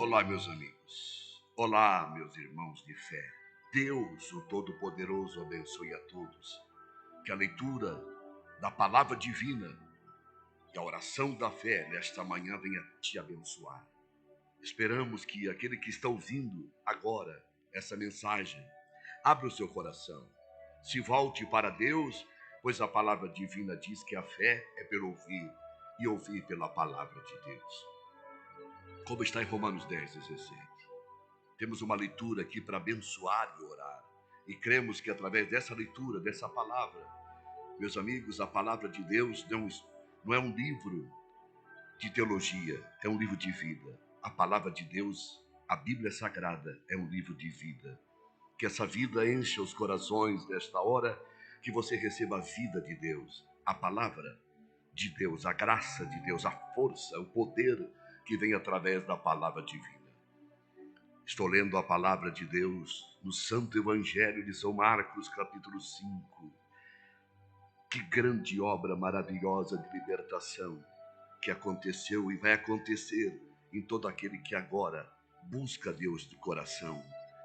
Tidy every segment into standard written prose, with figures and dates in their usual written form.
Olá, meus amigos. Olá, meus irmãos de fé. Deus, o Todo-Poderoso, abençoe a todos. Que a leitura da palavra divina e a oração da fé nesta manhã venha te abençoar. Esperamos que aquele que está ouvindo agora essa mensagem abra o seu coração, se volte para Deus, pois a palavra divina diz que a fé é pelo ouvir e ouvir pela palavra de Deus. Como está em Romanos 10:17. Temos uma leitura aqui para abençoar e orar. E cremos que através dessa leitura, dessa palavra, meus amigos, a palavra de Deus não é um livro de teologia, é um livro de vida. A palavra de Deus, a Bíblia Sagrada, é um livro de vida. Que essa vida encha os corações nesta hora, que você receba a vida de Deus, a palavra de Deus, a graça de Deus, a força, o poder que vem através da palavra divina. Estou lendo a palavra de Deus no Santo Evangelho de São Marcos, capítulo 5. Que grande obra maravilhosa de libertação que aconteceu e vai acontecer em todo aquele que agora busca Deus de coração.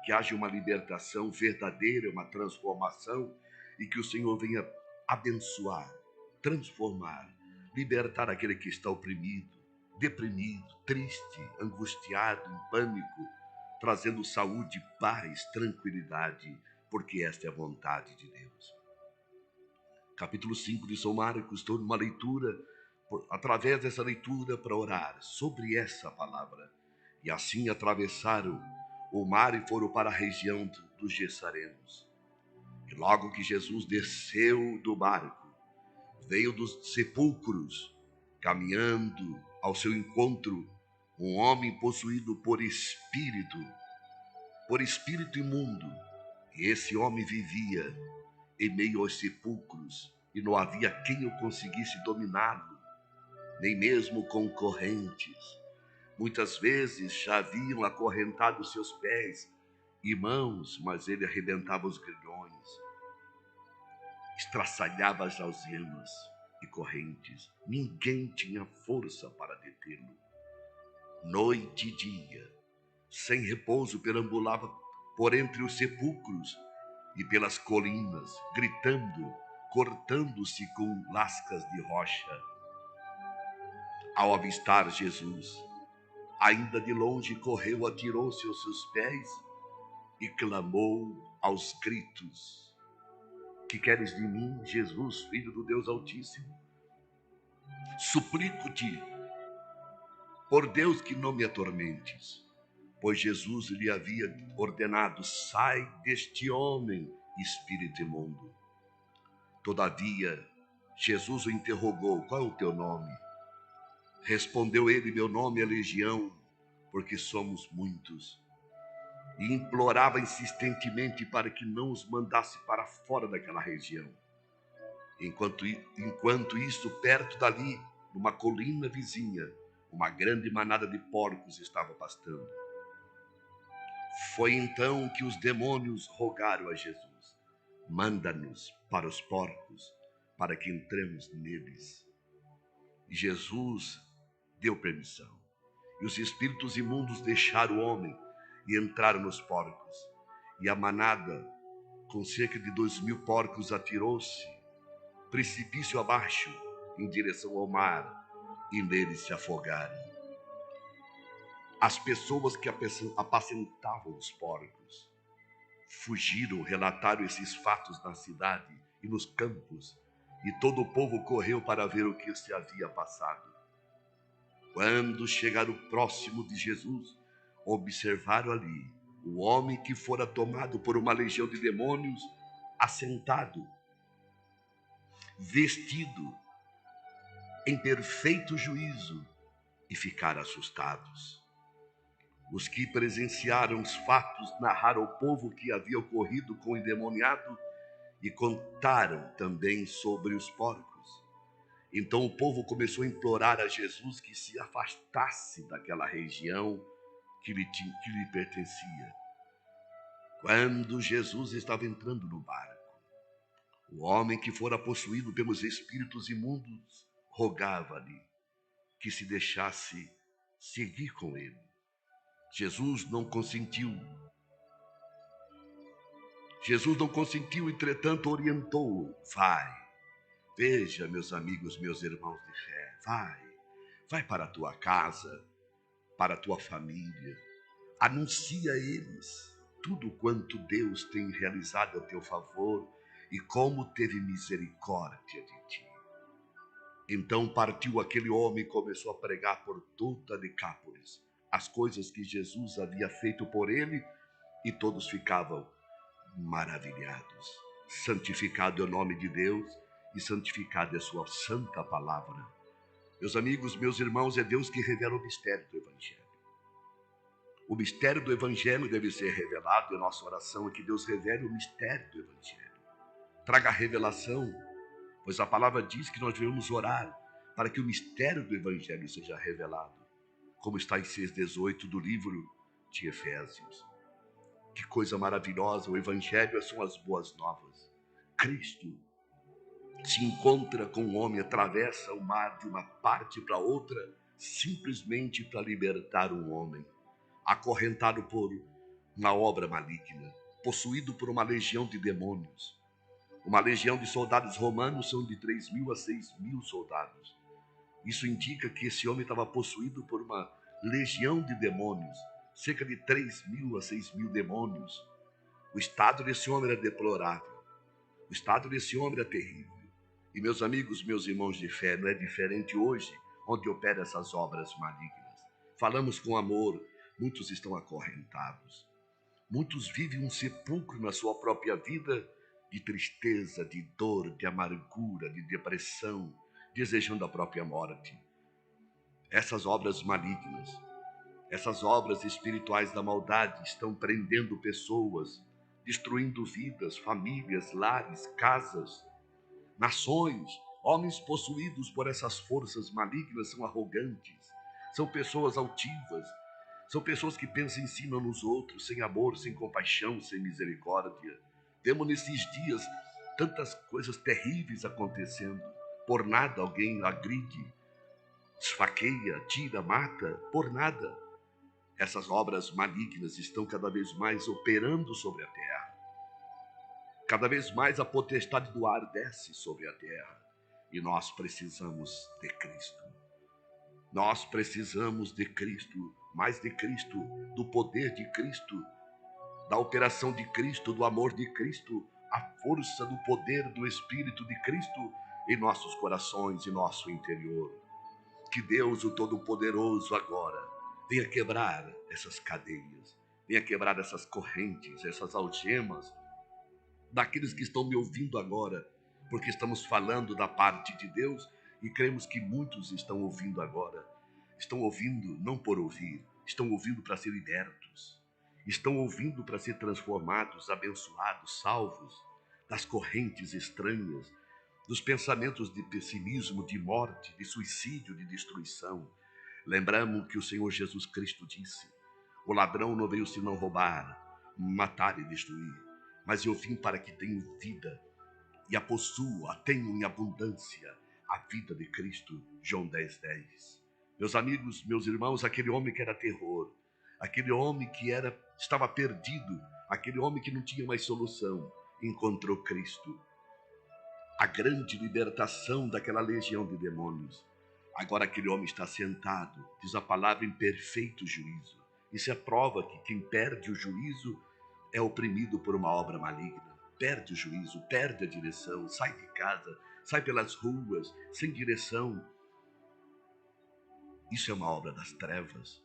Que haja uma libertação verdadeira, uma transformação, e que o Senhor venha abençoar, transformar, libertar aquele que está oprimido, deprimido, triste, angustiado, em pânico, trazendo saúde, paz, tranquilidade, porque esta é a vontade de Deus. Capítulo 5 de São Marcos, estou numa leitura, através dessa leitura, para orar sobre essa palavra. E assim atravessaram o mar e foram para a região dos Gessarenos. E logo que Jesus desceu do barco, veio dos sepulcros, caminhando ao seu encontro, um homem possuído por espírito imundo. E esse homem vivia em meio aos sepulcros, e não havia quem o conseguisse dominá-lo, nem mesmo com correntes. Muitas vezes já haviam acorrentado seus pés e mãos, mas ele arrebentava os grilhões, estraçalhava as algemas e correntes. Ninguém tinha força para detê-lo. Noite e dia, sem repouso, perambulava por entre os sepulcros e pelas colinas, gritando, cortando-se com lascas de rocha. Ao avistar Jesus, ainda de longe correu, atirou-se aos seus pés e clamou aos gritos: Que queres de mim, Jesus, Filho do Deus Altíssimo? Suplico-te, por Deus, que não me atormentes. Pois Jesus lhe havia ordenado: sai deste homem, espírito imundo. Todavia, Jesus o interrogou: qual é o teu nome? Respondeu ele: meu nome é Legião, porque somos muitos. E implorava insistentemente para que não os mandasse para fora daquela região. Enquanto isso, perto dali, numa colina vizinha, uma grande manada de porcos estava pastando. Foi então que os demônios rogaram a Jesus: manda-nos para os porcos, para que entremos neles. E Jesus deu permissão. E os espíritos imundos deixaram o homem e entraram nos porcos. E a manada, com cerca de 2.000 porcos, atirou-se precipício abaixo, em direção ao mar, e neles se afogaram. As pessoas que apacentavam os porcos fugiram, relataram esses fatos na cidade e nos campos, e todo o povo correu para ver o que se havia passado. Quando chegaram próximo de Jesus, observaram ali o homem que fora tomado por uma legião de demônios, assentado, vestido em perfeito juízo, e ficaram assustados. Os que presenciaram os fatos narraram ao povo o que havia ocorrido com o endemoniado e contaram também sobre os porcos. Então o povo começou a implorar a Jesus que se afastasse daquela região que lhe pertencia. Quando Jesus estava entrando no barco, o homem que fora possuído pelos espíritos imundos rogava-lhe que se deixasse seguir com ele. Jesus não consentiu. Jesus não consentiu, entretanto, orientou. Vai, veja, meus amigos, meus irmãos de fé, vai para a tua casa, para a tua família, anuncia a eles tudo quanto Deus tem realizado a teu favor e como teve misericórdia de ti. Então partiu aquele homem e começou a pregar por toda Decápolis as coisas que Jesus havia feito por ele, e todos ficavam maravilhados. Santificado é o nome de Deus e santificada é a sua santa palavra. Meus amigos, meus irmãos, é Deus que revela o mistério do Evangelho. O mistério do Evangelho deve ser revelado, e a nossa oração é que Deus revele o mistério do Evangelho. Traga a revelação, pois a palavra diz que nós devemos orar para que o mistério do Evangelho seja revelado, como está em 6,18 do livro de Efésios. Que coisa maravilhosa, o Evangelho são as boas novas. Cristo se encontra com um homem, atravessa o mar de uma parte para outra, simplesmente para libertar um homem, acorrentado por uma obra maligna, possuído por uma legião de demônios. Uma legião de soldados romanos são de 3.000 a 6.000 soldados. Isso indica que esse homem estava possuído por uma legião de demônios, cerca de 3.000 a 6.000 demônios. O estado desse homem era deplorável. O estado desse homem era terrível. E meus amigos, meus irmãos de fé, não é diferente hoje, onde operam essas obras malignas. Falamos com amor, muitos estão acorrentados. Muitos vivem um sepulcro na sua própria vida, de tristeza, de dor, de amargura, de depressão, desejando a própria morte. Essas obras malignas, essas obras espirituais da maldade estão prendendo pessoas, destruindo vidas, famílias, lares, casas, nações. Homens possuídos por essas forças malignas são arrogantes, são pessoas altivas, são pessoas que pensam em cima nos outros, sem amor, sem compaixão, sem misericórdia. Vemos nesses dias tantas coisas terríveis acontecendo. Por nada alguém agride, esfaqueia, tira, mata, por nada. Essas obras malignas estão cada vez mais operando sobre a terra. Cada vez mais a potestade do ar desce sobre a terra. E nós precisamos de Cristo. Nós precisamos de Cristo, mais de Cristo, do poder de Cristo, da operação de Cristo, do amor de Cristo, a força do poder do Espírito de Cristo em nossos corações e nosso interior. Que Deus, o Todo-Poderoso, agora venha quebrar essas cadeias, venha quebrar essas correntes, essas algemas daqueles que estão me ouvindo agora, porque estamos falando da parte de Deus e cremos que muitos estão ouvindo agora. Estão ouvindo não por ouvir, estão ouvindo para ser libertos. Estão ouvindo para ser transformados, abençoados, salvos das correntes estranhas, dos pensamentos de pessimismo, de morte, de suicídio, de destruição. Lembramos que o Senhor Jesus Cristo disse: o ladrão não veio senão roubar, matar e destruir, mas eu vim para que tenham vida e a possuam, a tenham em abundância, a vida de Cristo. João 10:10. Meus amigos, meus irmãos, aquele homem que era terror, aquele homem que estava perdido, aquele homem que não tinha mais solução, encontrou Cristo. A grande libertação daquela legião de demônios. Agora aquele homem está sentado, diz a palavra, em perfeito juízo. Isso é prova que quem perde o juízo é oprimido por uma obra maligna. Perde o juízo, perde a direção, sai de casa, sai pelas ruas, sem direção. Isso é uma obra das trevas.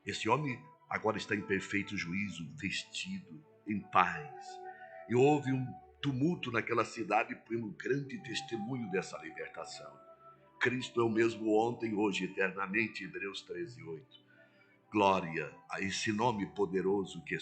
Esse homem agora está em perfeito juízo, vestido, em paz. E houve um tumulto naquela cidade pelo grande testemunho dessa libertação. Cristo é o mesmo ontem, hoje, eternamente, Hebreus 13:8. Glória a esse nome poderoso, que é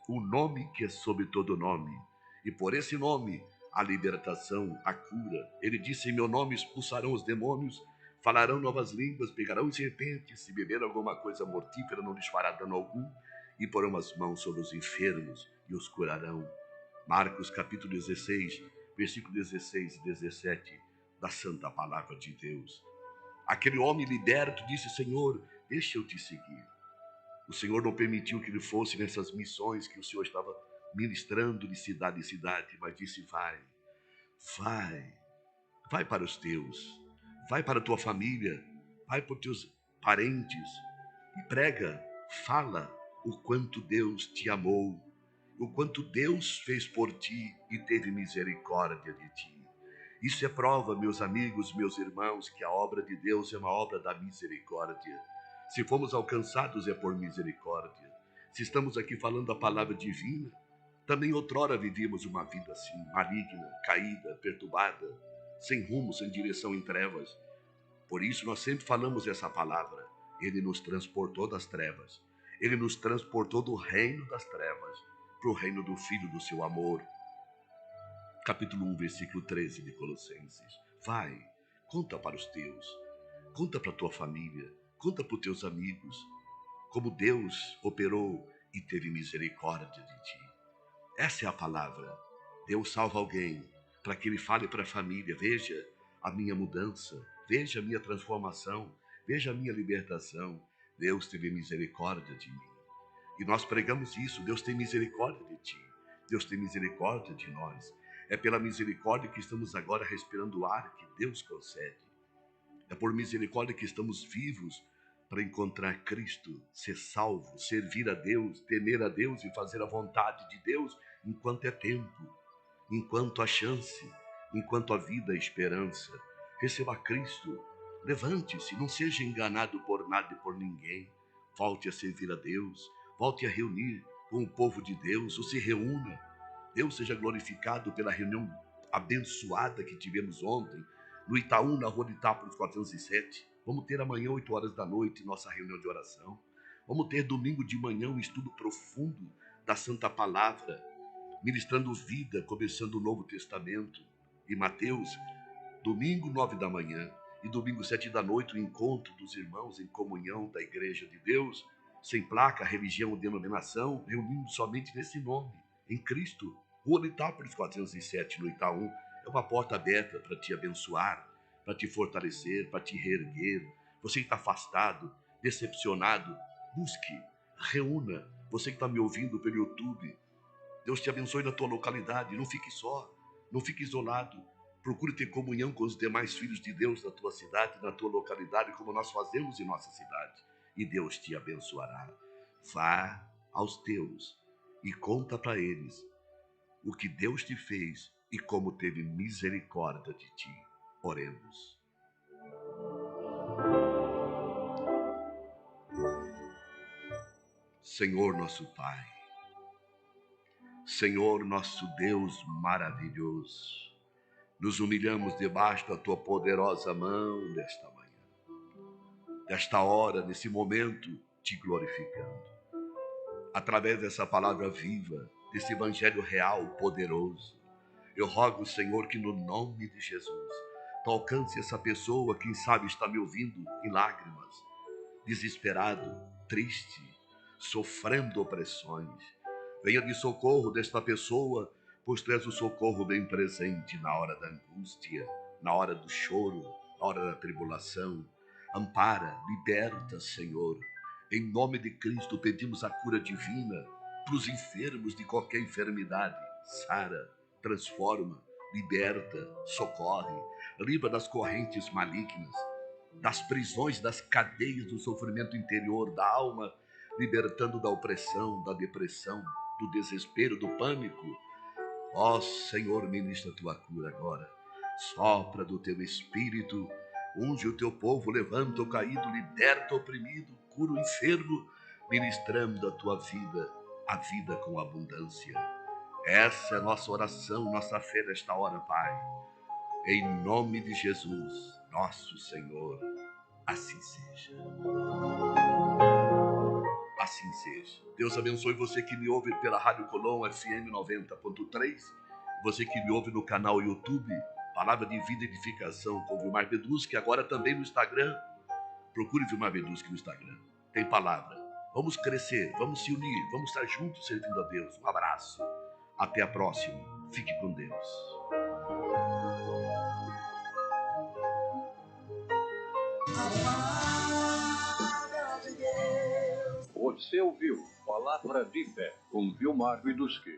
o nome que é sobre todo nome. E por esse nome, a libertação, a cura. Ele disse: em meu nome expulsarão os demônios, falarão novas línguas, pegarão serpentes, se beber alguma coisa mortífera não lhes fará dano algum, e porão as mãos sobre os enfermos e os curarão. Marcos capítulo 16, versículo 16 e 17, da santa palavra de Deus. Aquele homem liberto disse: Senhor, deixa eu te seguir. O Senhor não permitiu que ele fosse nessas missões que o Senhor estava ministrando de cidade em cidade, mas disse: vai, vai, vai para os teus, vai para a tua família, vai para os teus parentes e prega, fala o quanto Deus te amou, o quanto Deus fez por ti e teve misericórdia de ti. Isso é prova, meus amigos, meus irmãos, que a obra de Deus é uma obra da misericórdia. Se fomos alcançados é por misericórdia. Se estamos aqui falando a palavra divina, também outrora vivíamos uma vida assim, maligna, caída, perturbada, sem rumo, sem direção, em trevas. Por isso nós sempre falamos essa palavra. Ele nos transportou das trevas. Ele nos transportou do reino das trevas para o reino do Filho do seu amor. Capítulo 1, versículo 13 de Colossenses. Vai, conta para os teus, conta para a tua família, conta para os teus amigos, como Deus operou e teve misericórdia de ti. Essa é a palavra. Deus salva alguém para que ele fale para a família: veja a minha mudança, veja a minha transformação, veja a minha libertação. Deus teve misericórdia de mim. E nós pregamos isso: Deus tem misericórdia de ti, Deus tem misericórdia de nós. É pela misericórdia que estamos agora respirando o ar que Deus concede. É por misericórdia que estamos vivos para encontrar Cristo, ser salvo, servir a Deus, temer a Deus e fazer a vontade de Deus enquanto é tempo, enquanto há chance, enquanto há vida e esperança. Receba Cristo, levante-se, não seja enganado por nada e por ninguém. Volte a servir a Deus, volte a reunir com o povo de Deus, ou se reúna. Deus seja glorificado pela reunião abençoada que tivemos ontem, no Itaú, na rua de Itápolis 407. Vamos ter amanhã, 8 horas da noite, nossa reunião de oração. Vamos ter domingo de manhã um estudo profundo da Santa Palavra, ministrando vida, começando o Novo Testamento. E Mateus, domingo 9 da manhã e domingo 7 da noite, o encontro dos irmãos em comunhão da Igreja de Deus, sem placa, religião ou denominação, reunindo somente nesse nome, em Cristo. Rua de Itápolis 407, no Itaú. É uma porta aberta para te abençoar, para te fortalecer, para te reerguer. Você que está afastado, decepcionado, busque, reúna. Você que está me ouvindo pelo YouTube, Deus te abençoe na tua localidade. Não fique só, não fique isolado. Procure ter comunhão com os demais filhos de Deus da tua cidade, na tua localidade, como nós fazemos em nossa cidade. E Deus te abençoará. Vá aos teus e conta para eles o que Deus te fez e como teve misericórdia de ti. Oremos. Senhor nosso Pai, Senhor nosso Deus maravilhoso, nos humilhamos debaixo da tua poderosa mão nesta manhã, nesta hora, nesse momento, te glorificando. Através dessa palavra viva, desse evangelho real, poderoso, eu rogo, Senhor, que no nome de Jesus, tu alcance essa pessoa, quem sabe está me ouvindo em lágrimas, desesperado, triste, sofrendo opressões. Venha de socorro desta pessoa, pois tu és o socorro bem presente na hora da angústia, na hora do choro, na hora da tribulação. Ampara, liberta, Senhor. Em nome de Cristo pedimos a cura divina para os enfermos de qualquer enfermidade. Sara, transforma, liberta, socorre, livra das correntes malignas, das prisões, das cadeias do sofrimento interior da alma, libertando da opressão, da depressão, do desespero, do pânico. Ó Senhor, ministra a tua cura agora. Sopra do teu espírito, unge o teu povo, levanta o caído, liberta o oprimido, cura o enfermo, ministrando a tua vida, a vida com abundância. Essa é a nossa oração, nossa fé nesta hora, Pai. Em nome de Jesus, nosso Senhor, assim seja. Assim seja. Deus abençoe você que me ouve pela Rádio Colom FM 90.3, você que me ouve no canal YouTube, Palavra de Vida e Edificação com Vilmar Beduschi, agora também no Instagram. Procure Vilmar Beduschi no Instagram. Tem palavra. Vamos crescer, vamos se unir, vamos estar juntos servindo a Deus. Um abraço. Até a próxima. Fique com Deus. Você ouviu Palavra de Fé com Vilmar Vidusky.